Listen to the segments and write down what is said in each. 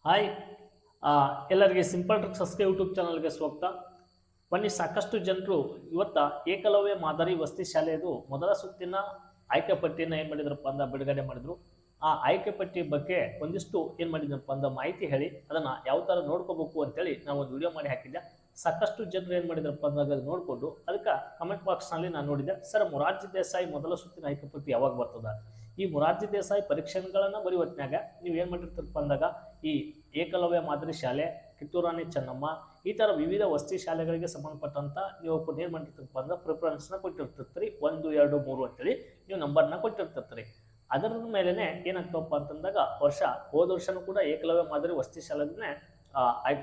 Hi ಎಲ್ಲರಿಗೆ simple tricks SK YouTube ಚಾನಲ್ಗೆ ಸ್ವಾಗತ. ಬನ್ನಿ, ಸಾಕಷ್ಟು ಜನರು ಇವತ್ತ ಏಕಲವ್ಯ ಮಾದರಿ ವಸತಿ ಶಾಲೆಯದು ಮೊದಲ ಸುತ್ತಿನ ಆಯ್ಕೆ ಪಟ್ಟಿಯನ್ನು ಏನು ಮಾಡಿದ್ರಪ್ಪ ಅಂದ ಬಿಡುಗಡೆ ಮಾಡಿದ್ರು. ಆ ಆಯ್ಕೆ ಪಟ್ಟಿ ಬಗ್ಗೆ ಒಂದಿಷ್ಟು ಏನು ಮಾಡಿದ್ರಪ್ಪ ಅಂದ ಮಾಹಿತಿ ಹೇಳಿ ಅದನ್ನು ಯಾವ ಥರ ನೋಡ್ಕೋಬೇಕು ಅಂತೇಳಿ ನಾವು ಒಂದು ವಿಡಿಯೋ ಮಾಡಿ ಹಾಕಿದ್ದೆ. ಸಾಕಷ್ಟು ಜನರು ಏನು ಮಾಡಿದ್ರಪ್ಪ ಅಂದಾಗ ಅದು ನೋಡಿಕೊಂಡು ಅದಕ್ಕೆ ಕಮೆಂಟ್ ಬಾಕ್ಸ್ನಲ್ಲಿ ನಾನು ನೋಡಿದ್ದೆ, ಸರ್ ಮೊರಾರ್ಜಿ ದೇಸಾಯಿ ಮೊದಲ ಸುತ್ತಿನ ಆಯ್ಕೆ ಪಟ್ಟಿ ಯಾವಾಗ ಬರ್ತದ? ಈ ಮೊರಾರ್ಜಿ ದೇಸಾಯಿ ಪರೀಕ್ಷೆಗಳನ್ನು ಬರೆಯುವತ್ನಾಗ ನೀವು ಏನು ಮಾಡಿರ್ತೀರಪ್ಪ ಅಂದಾಗ ಈ ಏಕಲವ್ಯ ಮಾದರಿ ಶಾಲೆ, ಕಿತ್ತೂರಾಣಿ ಚೆನ್ನಮ್ಮ, ಈ ಥರ ವಿವಿಧ ವಸತಿ ಶಾಲೆಗಳಿಗೆ ಸಂಬಂಧಪಟ್ಟಂತ ನೀವು ಏನು ಮಾಡಿರ್ತೀರಪ್ಪ ಅಂದ್ರೆ ಪ್ರಿಫರೆನ್ಸ್ನ ಕೊಟ್ಟಿರ್ತಿರ್ತೀರಿ. 1, 2, 3 ಅಂತೇಳಿ ನೀವು ನಂಬರ್ನ ಕೊಟ್ಟಿರ್ತಿರ್ತೀರಿ. ಅದರ ಮೇಲೆನೆ ಏನಾಗ್ತವಪ್ಪ ಅಂತಂದಾಗ ಹೋದ ವರ್ಷನೂ ಕೂಡ ಏಕಲವ್ಯ ಮಾದರಿ ವಸತಿ ಶಾಲೆನೇ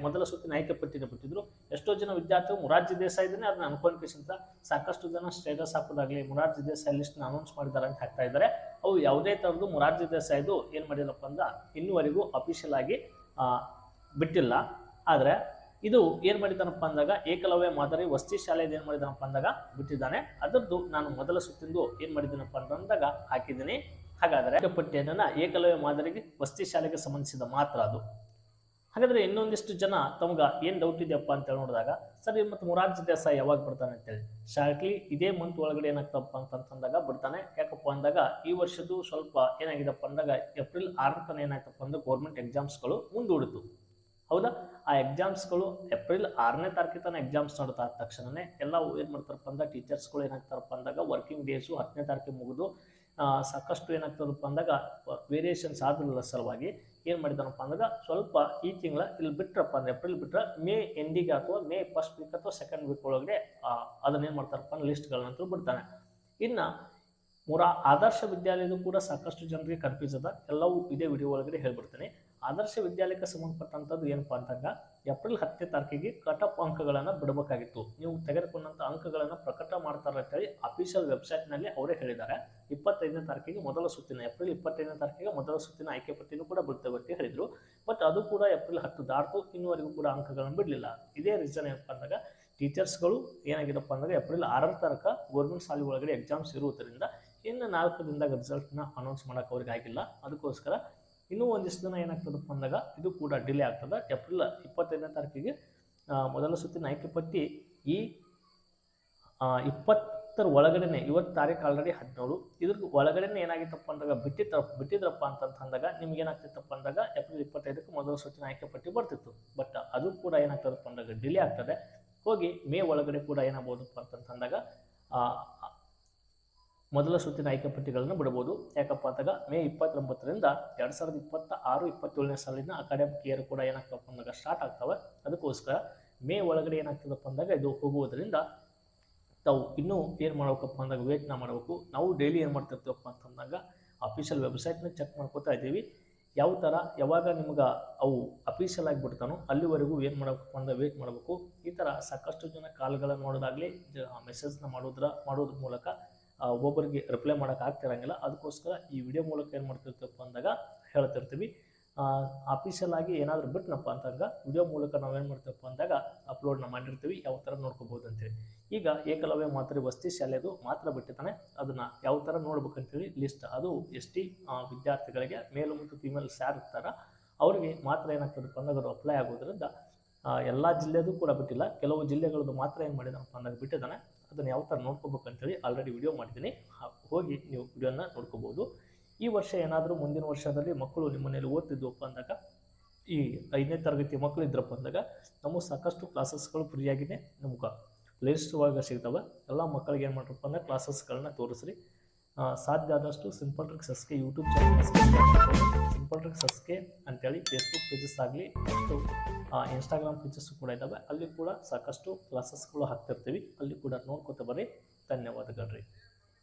ಮೊದಲ ಸುತ್ತಿನ ಆಯ್ಕೆ ಪಟ್ಟಿನ ಬಿಟ್ಟಿದ್ರು. ಎಷ್ಟೋ ಜನ ವಿದ್ಯಾರ್ಥಿಗಳು ಮೊರಾರ್ಜಿ ದೇಸಾಯಿ ಇದನ್ನೇ ಅದನ್ನ ಅನ್ಕೊಂಡಿಸಿಂತ ಸಾಕಷ್ಟು ಜನ ಸ್ಟೇಟಸ್ ಹಾಕೋದಾಗ್ಲಿ ಮೊರಾರ್ಜಿ ದೇಸಾಯಿ ಲಿಸ್ಟ್ ಅನೌನ್ಸ್ ಮಾಡಿದ್ದಾರೆ ಅಂತ ಹಾಕ್ತಾ ಇದ್ದಾರೆ. ಅವು ಯಾವುದೇ ಥರದ್ದು ಮೊರಾರ್ಜಿ ದೇಸಾಯಿದು ಏನು ಮಾಡಿಲ್ಲಪ್ಪ ಅಂದ ಇನ್ನುವರೆಗೂ ಅಫಿಷಿಯಲ್ ಆಗಿ ಬಿಟ್ಟಿಲ್ಲ. ಆದರೆ ಇದು ಏನು ಮಾಡಿದ್ದಾನಪ್ಪ ಅಂದಾಗ ಏಕಲವ್ಯ ಮಾದರಿ ವಸತಿ ಶಾಲೆದು ಏನು ಮಾಡಿದಾನಪ್ಪ ಅಂದಾಗ ಬಿಟ್ಟಿದ್ದಾನೆ. ಅದರದ್ದು ನಾನು ಮೊದಲ ಸುತ್ತಿಂದು ಏನು ಮಾಡಿದ್ದೀನಪ್ಪ ಅಂತಂದಾಗ ಹಾಕಿದ್ದೀನಿ. ಹಾಗಾದರೆ ಪಟ್ಟಿಯನ್ನು ಏಕಲವ್ಯ ಮಾದರಿಗೆ ವಸತಿ ಶಾಲೆಗೆ ಸಂಬಂಧಿಸಿದ ಮಾತ್ರ ಅದು. ಹಾಗಾದರೆ ಇನ್ನೊಂದಿಷ್ಟು ಜನ ತಮ್ಗೆ ಏನು ಡೌಟ್ ಇದೆಯಪ್ಪ ಅಂತ ನೋಡಿದಾಗ, ಸರ್ ಮತ್ತು ಮೊರಾರ್ಜಿ ದೇಸಾಯಿ ಯಾವಾಗ ಬಿಡ್ತಾನೆ ಅಂತೇಳಿ, ಶಾರ್ಟ್ಲಿ ಇದೇ ಮಂತ್ ಒಳಗಡೆ ಏನಾಗ್ತಪ್ಪ ಅಂತಂದಾಗ ಬಿಡ್ತಾನೆ. ಯಾಕಪ್ಪ ಅಂದಾಗ ಈ ವರ್ಷದ್ದು ಸ್ವಲ್ಪ ಏನಾಗಿದೆಪ್ಪ ಅಂದಾಗ ಏಪ್ರಿಲ್ 6 ತನಕ ಏನಾಯ್ತಪ್ಪ ಅಂದ್ರೆ ಗೌರ್ಮೆಂಟ್ ಎಕ್ಸಾಮ್ಸ್ಗಳು ಮುಂದೂಡಿತು. ಹೌದಾ? ಆ ಎಕ್ಸಾಮ್ಸ್ಗಳು ಏಪ್ರಿಲ್ 6ನೇ ತಾರೀಕು ತನಕ ಎಕ್ಸಾಮ್ಸ್ ನಡ್ತಾ ಆದ ತಕ್ಷಣವೇ ಎಲ್ಲ ಏನು ಮಾಡ್ತಾರಪ್ಪ ಅಂದಾಗ ಟೀಚರ್ಸ್ಗಳು ಏನಾಗ್ತಾರಪ್ಪ ಅಂದಾಗ ವರ್ಕಿಂಗ್ ಡೇಸು 10ನೇ ತಾರೀಕಿಗೆ ಮುಗಿದು ಸಾಕಷ್ಟು ಏನಾಗ್ತದಪ್ಪ ಅಂದಾಗ ವೇರಿಯೇಷನ್ಸ್ ಆದ್ರಲ್ಲ ಸಲುವಾಗಿ ಏನು ಮಾಡಿದಾನಪ್ಪ ಅಂದಾಗ ಸ್ವಲ್ಪ ಈ ತಿಂಗಳ ಇಲ್ಲಿ ಬಿಟ್ರಪ್ಪ ಅಂದ್ರೆ ಏಪ್ರಿಲ್ ಬಿಟ್ರೆ ಮೇ ಎಂಡಿಗೆ ಅಥವಾ ಮೇ ಫಸ್ಟ್ ವೀಕ್ ಅಥವಾ ಸೆಕೆಂಡ್ ವೀಕ್ ಒಳಗಡೆ ಅದನ್ನೇನು ಮಾಡ್ತಾರಪ್ಪ ಅಂದ್ರೆ ಲಿಸ್ಟ್ಗಳನ್ನಂತೂ ಬಿಡ್ತಾನೆ. ಇನ್ನು ಆದರ್ಶ ವಿದ್ಯಾಲಯದ ಕೂಡ ಸಾಕಷ್ಟು ಜನರಿಗೆ ಕನ್ಫ್ಯೂಸ್ ಅದ. ಎಲ್ಲವೂ ಇದೇ ವಿಡಿಯೋ ಒಳಗಡೆ ಹೇಳ್ಬಿಡ್ತೀನಿ. ಆದರ್ಶ ವಿದ್ಯಾಲಯಕ್ಕೆ ಸಂಬಂಧಪಟ್ಟಂಥದ್ದು ಏನಪ್ಪ ಅಂತಂಗ ಏಪ್ರಿಲ್ 10ನೇ ತಾರೀಕಿಗೆ ಕಟಪ್ ಅಂಕಗಳನ್ನು ಬಿಡಬೇಕಾಗಿತ್ತು. ನೀವು ತೆಗೆದುಕೊಂಡಂಥ ಅಂಕಗಳನ್ನು ಪ್ರಕಟ ಮಾಡ್ತಾರೆ ಅಂತೇಳಿ ಅಫಿಷಿಯಲ್ ವೆಬ್ಸೈಟ್ನಲ್ಲಿ ಅವರೇ ಹೇಳಿದ್ದಾರೆ. 25ನೇ ತಾರೀಕಿಗೆ ಮೊದಲ ಸುತ್ತಿನ ಏಪ್ರಿಲ್ 25ನೇ ತಾರೀಕಿಗೆ ಮೊದಲ ಸುತ್ತಿನ ಆಯ್ಕೆ ಪಟ್ಟಿನೂ ಕೂಡ ಬಿಡ್ತೇವೆ ಅಂತ ಹೇಳಿದರು. ಬಟ್ ಅದು ಕೂಡ ಏಪ್ರಿಲ್ 10 ದಾಟ್ತು, ಇನ್ನುವರೆಗೂ ಕೂಡ ಅಂಕಗಳನ್ನು ಬಿಡಲಿಲ್ಲ. ಇದೇ ರೀಸನ್ ಏನಪ್ಪ ಅಂದಾಗ ಟೀಚರ್ಸ್ಗಳು ಏನಾಗಿದಪ್ಪ ಅಂದಾಗ ಏಪ್ರಿಲ್ 6ರ ತನಕ ಗೌರ್ಮೆಂಟ್ ಶಾಲೆ ಒಳಗಡೆ ಎಕ್ಸಾಮ್ಸ್ ಇರುವುದರಿಂದ ಇನ್ನು 4 ದಿನದಾಗ ರಿಸಲ್ಟ್ನ ಅನೌನ್ಸ್ ಮಾಡೋಕೆ ಅವ್ರಿಗೆ ಆಗಿಲ್ಲ. ಅದಕ್ಕೋಸ್ಕರ ಇನ್ನೂ ಒಂದಿಷ್ಟು ದಿನ ಏನಾಗ್ತದಪ್ಪ ಅಂದಾಗ ಇದು ಕೂಡ ಡಿಲೇ ಆಗ್ತದೆ. ಏಪ್ರಿಲ್ 25ನೇ ತಾರೀಕಿಗೆ ಮೊದಲ ಸುತ್ತಿನ ಆಯ್ಕೆ ಪಟ್ಟಿ ಈ 20ರ ಒಳಗಡೆನೆ, ಇವತ್ತು ತಾರೀಕು ಆಲ್ರೆಡಿ 17, ಇದ್ರ ಒಳಗಡೆನೆ ಏನಾಗಿತ್ತಪ್ಪ ಅಂದಾಗ ಬಿಟ್ಟಿದ್ರಪ್ಪ ಅಂತಂದಾಗ ನಿಮ್ಗೆ ಏನಾಗ್ತಿತ್ತಪ್ಪ ಅಂದಾಗ ಏಪ್ರಿಲ್ 25ಕ್ಕೆ ಮೊದಲ ಸುತ್ತಿನ ಆಯ್ಕೆ ಪಟ್ಟಿ ಬರ್ತಿತ್ತು. ಬಟ್ ಅದು ಕೂಡ ಏನಾಗ್ತದಪ್ಪ ಅಂದಾಗ ಡಿಲೇ ಆಗ್ತದೆ. ಹೋಗಿ ಮೇ ಒಳಗಡೆ ಕೂಡ ಏನಾಗ್ಬೋದಪ್ಪ ಅಂತಂದಾಗ ಮೊದಲ ಸುತ್ತಿನ ಆಯ್ಕೆ ಪಟ್ಟಿಗಳನ್ನು ಬಿಡಬಹುದು. ಯಾಕಪ್ಪ ಅಂದಾಗ ಮೇ 29ರಿಂದ 2026-27ನೇ ಸಾಲಿನ ಅಕಾಡೆಮಿಕ್ ಇಯರ್ ಕೂಡ ಏನಾಗ್ತಪ್ಪ ಅಂದಾಗ ಸ್ಟಾರ್ಟ್ ಆಗ್ತವೆ. ಅದಕ್ಕೋಸ್ಕರ ಮೇ ಒಳಗಡೆ ಏನಾಗ್ತದಪ್ಪ ಅಂದಾಗ ಇದು ಹೋಗುವುದರಿಂದ ತಾವು ಇನ್ನೂ ಏನು ಮಾಡ್ಬೇಕಪ್ಪ ಅಂದಾಗ ವೇಟ್ನ ಮಾಡಬೇಕು. ನಾವು ಡೈಲಿ ಏನು ಮಾಡ್ತಿರ್ತೀವಪ್ಪ ಅಂತಂದಾಗ ಅಫಿಷಿಯಲ್ ವೆಬ್ಸೈಟ್ನ ಚೆಕ್ ಮಾಡ್ಕೋತಾ ಇದ್ದೀವಿ. ಯಾವ ಥರ ಯಾವಾಗ ನಿಮ್ಗೆ ಅವು ಅಫಿಷಿಯಲ್ ಆಗಿಬಿಡ್ತಾನೋ ಅಲ್ಲಿವರೆಗೂ ಏನು ಮಾಡಬೇಕಪ್ಪ ಅಂದ್ರೆ ವೇಟ್ ಮಾಡಬೇಕು. ಈ ಥರ ಸಾಕಷ್ಟು ಜನ ಕಾಲ್ಗಳನ್ನು ನೋಡೋದಾಗಲಿ ಮೆಸೇಜ್ನ ಮಾಡೋದ್ರ ಮೂಲಕ ಒಬ್ಬೊಬ್ಬರಿಗೆ ರಿಪ್ಲೈ ಮಾಡೋಕೆ ಆಗ್ತಿರಂಗಿಲ್ಲ. ಅದಕ್ಕೋಸ್ಕರ ಈ ವಿಡಿಯೋ ಮೂಲಕ ಏನು ಮಾಡ್ತಿರ್ತೀವಪ್ಪ ಅಂದಾಗ ಹೇಳ್ತಿರ್ತೀವಿ. ಅಫಿಷಿಯಲ್ ಆಗಿ ಏನಾದರೂ ಬಿಟ್ಟನಪ್ಪ ಅಂತಂದಾಗ ವಿಡಿಯೋ ಮೂಲಕ ನಾವೇನು ಮಾಡ್ತೀವಪ್ಪ ಅಂದಾಗ ಅಪ್ಲೋಡ್ನ ಮಾಡಿರ್ತೀವಿ, ಯಾವ ಥರ ನೋಡ್ಕೋಬೋದು ಅಂತೇಳಿ. ಈಗ ಏಕಲವ್ಯ ಮಾದರಿ ವಸತಿ ಶಾಲೆದು ಮಾತ್ರ ಬಿಟ್ಟಿದ್ದಾನೆ. ಅದನ್ನು ಯಾವ ಥರ ನೋಡ್ಬೇಕಂತೇಳಿ ಲಿಸ್ಟ್ ಅದು ST ವಿದ್ಯಾರ್ಥಿಗಳಿಗೆ, ಮೇಲು ಮತ್ತು ಫಿಮೇಲ್ಸ್ ಯಾರು ಇರ್ತಾರ ಅವರಿಗೆ ಮಾತ್ರ ಏನಾಗ್ತದಪ್ಪ ಅಂದಾಗ ಅದು ಅಪ್ಲೈ ಆಗೋದ್ರಿಂದ ಎಲ್ಲ ಜಿಲ್ಲೆದು ಕೂಡ ಬಿಟ್ಟಿಲ್ಲ. ಕೆಲವು ಜಿಲ್ಲೆಗಳದ್ದು ಮಾತ್ರ ಏನು ಮಾಡಿದಾನಪ್ಪ ಅಂದಾಗ ಬಿಟ್ಟಿದ್ದಾನೆ. ಅದನ್ನು ಯಾವ ಥರ ನೋಡ್ಕೋಬೇಕಂತೇಳಿ ಆಲ್ರೆಡಿ ವಿಡಿಯೋ ಮಾಡಿದ್ದೀನಿ, ಹೋಗಿ ನೀವು ವಿಡಿಯೋನ ನೋಡ್ಕೋಬೋದು. ಈ ವರ್ಷ ಏನಾದರೂ ಮುಂದಿನ ವರ್ಷದಲ್ಲಿ ಮಕ್ಕಳು ನಿಮ್ಮ ಮನೇಲಿ ಓದ್ತಿದ್ವಪ್ಪ ಅಂದಾಗ ಈ 5ನೇ ತರಗತಿ ಮಕ್ಕಳು ಇದ್ರಪ್ಪ ಅಂದಾಗ ನಮಗೆ ಸಾಕಷ್ಟು ಕ್ಲಾಸಸ್ಗಳು ಫ್ರೀಯಾಗಿದೆ ನಮ್ಗೆ ಪ್ಲೇಲಿಸ್ಟ್ ಒಳಗೆ ಸಿಗ್ತವೆ. ಎಲ್ಲ ಮಕ್ಕಳಿಗೆ ಏನು ಮಾಡ್ರಪ್ಪ ಅಂದ್ರೆ ಕ್ಲಾಸಸ್ಗಳನ್ನ ತೋರಿಸ್ರಿ. ಸಾಧ್ಯ ಆದಷ್ಟು simple tricks SK YouTube channel simple tricks SK ಅಂತೇಳಿ ಫೇಸ್ಬುಕ್ ಪೇಜಸ್ ಆಗಲಿ ಮತ್ತು ಇನ್ಸ್ಟಾಗ್ರಾಮ್ ಪೇಜಸ್ಸು ಕೂಡ ಇದ್ದಾವೆ. ಅಲ್ಲಿ ಕೂಡ ಸಾಕಷ್ಟು ಕ್ಲಾಸಸ್ಗಳು ಹಾಕ್ತಿರ್ತೀವಿ. ಅಲ್ಲಿ ಕೂಡ ನೋಡ್ಕೊತ ಬರ್ರಿ. ಧನ್ಯವಾದಗಳು ರೀ.